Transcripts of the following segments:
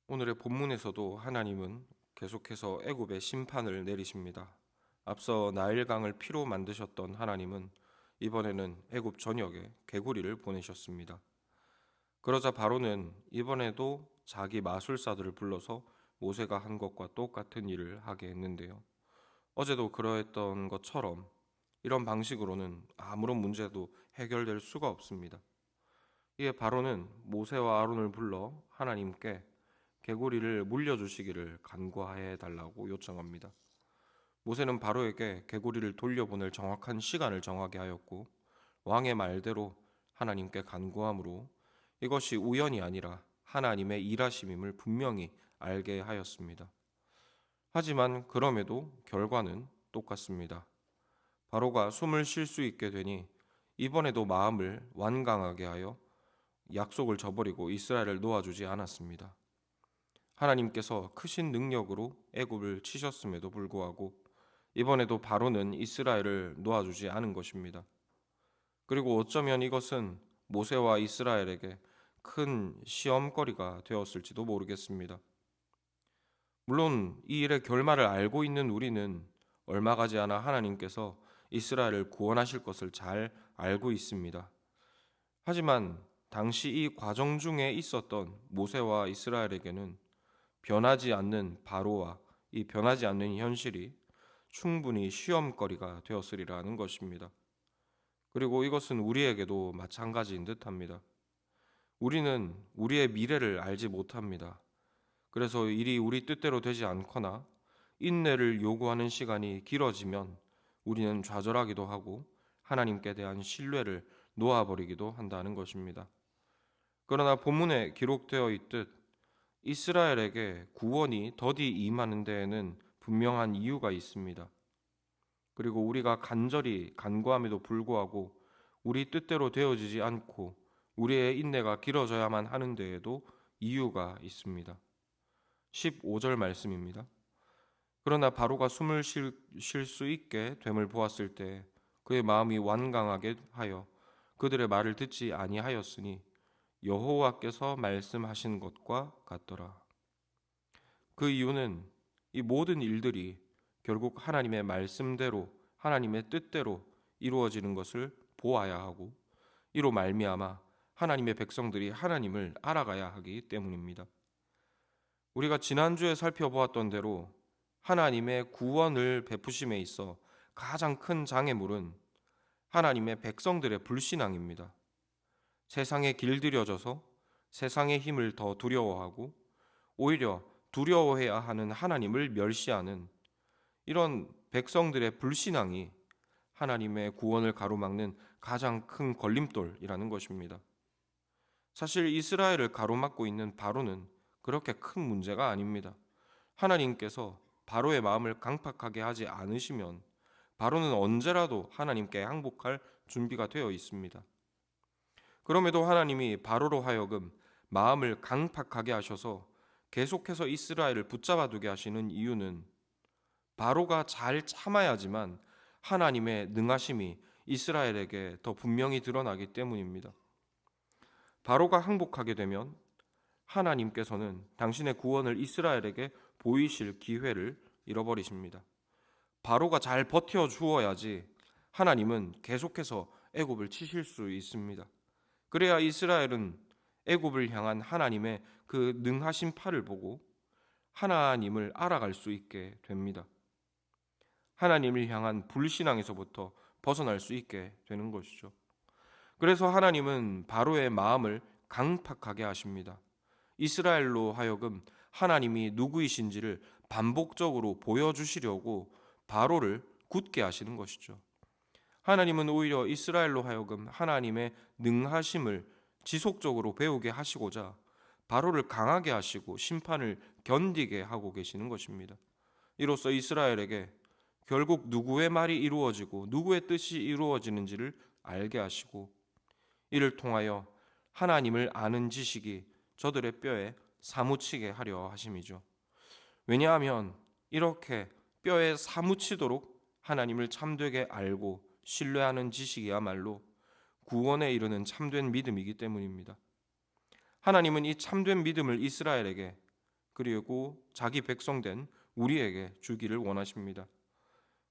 오늘의 본문에서도 하나님은 계속해서 애굽의 심판을 내리십니다. 앞서 나일강을 피로 만드셨던 하나님은 이번에는 애굽 전역에 개구리를 보내셨습니다. 그러자 바로는 이번에도 자기 마술사들을 불러서 모세가 한 것과 똑같은 일을 하게 했는데요. 어제도 그러했던 것처럼 이런 방식으로는 아무런 문제도 해결될 수가 없습니다. 이에 바로는 모세와 아론을 불러 하나님께 개구리를 물려주시기를 간구해 달라고 요청합니다. 모세는 바로에게 개구리를 돌려보낼 정확한 시간을 정하게 하였고, 왕의 말대로 하나님께 간구함으로 이것이 우연이 아니라 하나님의 일하심임을 분명히 알게 하였습니다. 하지만 그럼에도 결과는 똑같습니다. 바로가 숨을 쉴 수 있게 되니 이번에도 마음을 완강하게 하여 약속을 저버리고 이스라엘을 놓아주지 않았습니다. 하나님께서 크신 능력으로 애굽을 치셨음에도 불구하고 이번에도 바로는 이스라엘을 놓아주지 않은 것입니다. 그리고 어쩌면 이것은 모세와 이스라엘에게 큰 시험거리가 되었을지도 모르겠습니다. 물론 이 일의 결말을 알고 있는 우리는 얼마 가지 않아 하나님께서 이스라엘을 구원하실 것을 잘 알고 있습니다. 하지만 당시 이 과정 중에 있었던 모세와 이스라엘에게는 변하지 않는 바로와 이 변하지 않는 현실이 충분히 시험거리가 되었으리라는 것입니다. 그리고 이것은 우리에게도 마찬가지인 듯합니다. 우리는 우리의 미래를 알지 못합니다. 그래서 일이 우리 뜻대로 되지 않거나 인내를 요구하는 시간이 길어지면 우리는 좌절하기도 하고 하나님께 대한 신뢰를 놓아버리기도 한다는 것입니다. 그러나 본문에 기록되어 있듯 이스라엘에게 구원이 더디 임하는 데에는 분명한 이유가 있습니다. 그리고 우리가 간절히 간구함에도 불구하고 우리 뜻대로 되어지지 않고 우리의 인내가 길어져야만 하는 데에도 이유가 있습니다. 15절 말씀입니다. 그러나 바로가 숨을 쉴 수 있게 됨을 보았을 때 그의 마음이 완강하게 하여 그들의 말을 듣지 아니하였으니 여호와께서 말씀하신 것과 같더라. 그 이유는 이 모든 일들이 결국 하나님의 말씀대로 하나님의 뜻대로 이루어지는 것을 보아야 하고 이로 말미암아 하나님의 백성들이 하나님을 알아가야 하기 때문입니다. 우리가 지난주에 살펴보았던 대로 하나님의 구원을 베푸심에 있어 가장 큰 장애물은 하나님의 백성들의 불신앙입니다. 세상에 길들여져서 세상의 힘을 더 두려워하고 오히려 두려워해야 하는 하나님을 멸시하는 이런 백성들의 불신앙이 하나님의 구원을 가로막는 가장 큰 걸림돌이라는 것입니다. 사실 이스라엘을 가로막고 있는 바로는 그렇게 큰 문제가 아닙니다. 하나님께서 바로의 마음을 강팍하게 하지 않으시면 바로는 언제라도 하나님께 항복할 준비가 되어 있습니다. 그럼에도 하나님이 바로로 하여금 마음을 강팍하게 하셔서 계속해서 이스라엘을 붙잡아 두게 하시는 이유는 바로가 잘 참아야지만 하나님의 능하심이 이스라엘에게 더 분명히 드러나기 때문입니다. 바로가 항복하게 되면 하나님께서는 당신의 구원을 이스라엘에게 보이실 기회를 잃어버리십니다. 바로가 잘 버텨 주어야지 하나님은 계속해서 애굽을 치실 수 있습니다. 그래야 이스라엘은 애굽을 향한 하나님의 그 능하신 팔을 보고 하나님을 알아갈 수 있게 됩니다. 하나님을 향한 불신앙에서부터 벗어날 수 있게 되는 것이죠. 그래서 하나님은 바로의 마음을 강팍하게 하십니다. 이스라엘로 하여금 하나님이 누구이신지를 반복적으로 보여주시려고 바로를 굳게 하시는 것이죠. 하나님은 오히려 이스라엘로 하여금 하나님의 능하심을 지속적으로 배우게 하시고자 바로를 강하게 하시고 심판을 견디게 하고 계시는 것입니다. 이로써 이스라엘에게 결국 누구의 말이 이루어지고 누구의 뜻이 이루어지는지를 알게 하시고 이를 통하여 하나님을 아는 지식이 저들의 뼈에 사무치게 하려 하심이죠. 왜냐하면 이렇게 뼈에 사무치도록 하나님을 참되게 알고 신뢰하는 지식이야말로 구원에 이르는 참된 믿음이기 때문입니다. 하나님은 이 참된 믿음을 이스라엘에게 그리고 자기 백성된 우리에게 주기를 원하십니다.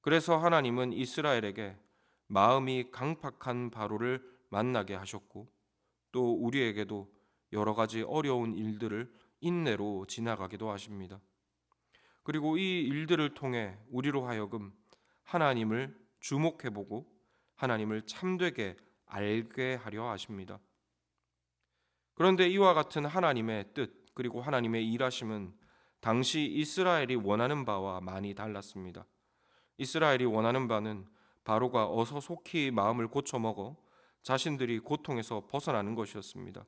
그래서 하나님은 이스라엘에게 마음이 강팍한 바로를 만나게 하셨고, 또 우리에게도 여러 가지 어려운 일들을 인내로 지나가기도 하십니다. 그리고 이 일들을 통해 우리로 하여금 하나님을 주목해보고 하나님을 참되게 알게 하려 하십니다. 그런데 이와 같은 하나님의 뜻 그리고 하나님의 일하심은 당시 이스라엘이 원하는 바와 많이 달랐습니다. 이스라엘이 원하는 바는 바로가 어서 속히 마음을 고쳐먹어 자신들이 고통에서 벗어나는 것이었습니다.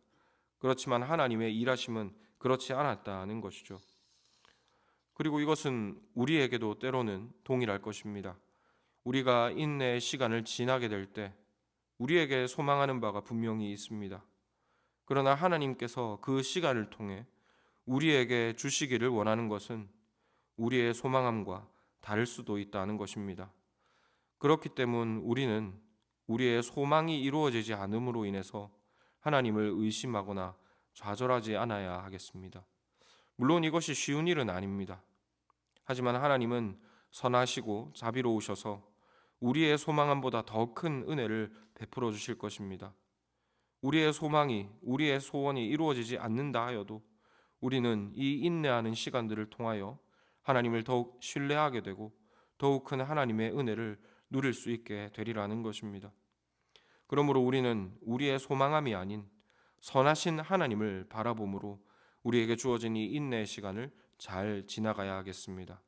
그렇지만 하나님의 일하심은 그렇지 않았다는 것이죠. 그리고 이것은 우리에게도 때로는 동일할 것입니다. 우리가 인내의 시간을 지나게 될 때 우리에게 소망하는 바가 분명히 있습니다. 그러나 하나님께서 그 시간을 통해 우리에게 주시기를 원하는 것은 우리의 소망함과 다를 수도 있다는 것입니다. 그렇기 때문에 우리는 우리의 소망이 이루어지지 않음으로 인해서 하나님을 의심하거나 좌절하지 않아야 하겠습니다. 물론 이것이 쉬운 일은 아닙니다. 하지만 하나님은 선하시고 자비로우셔서 우리의 소망함보다 더 큰 은혜를 베풀어 주실 것입니다. 우리의 소망이, 우리의 소원이 이루어지지 않는다 하여도 우리는 이 인내하는 시간들을 통하여 하나님을 더욱 신뢰하게 되고 더욱 큰 하나님의 은혜를 누릴 수 있게 되리라는 것입니다. 그러므로 우리는 우리의 소망함이 아닌 선하신 하나님을 바라봄으로 우리에게 주어진 이 인내의 시간을 잘 지나가야 하겠습니다.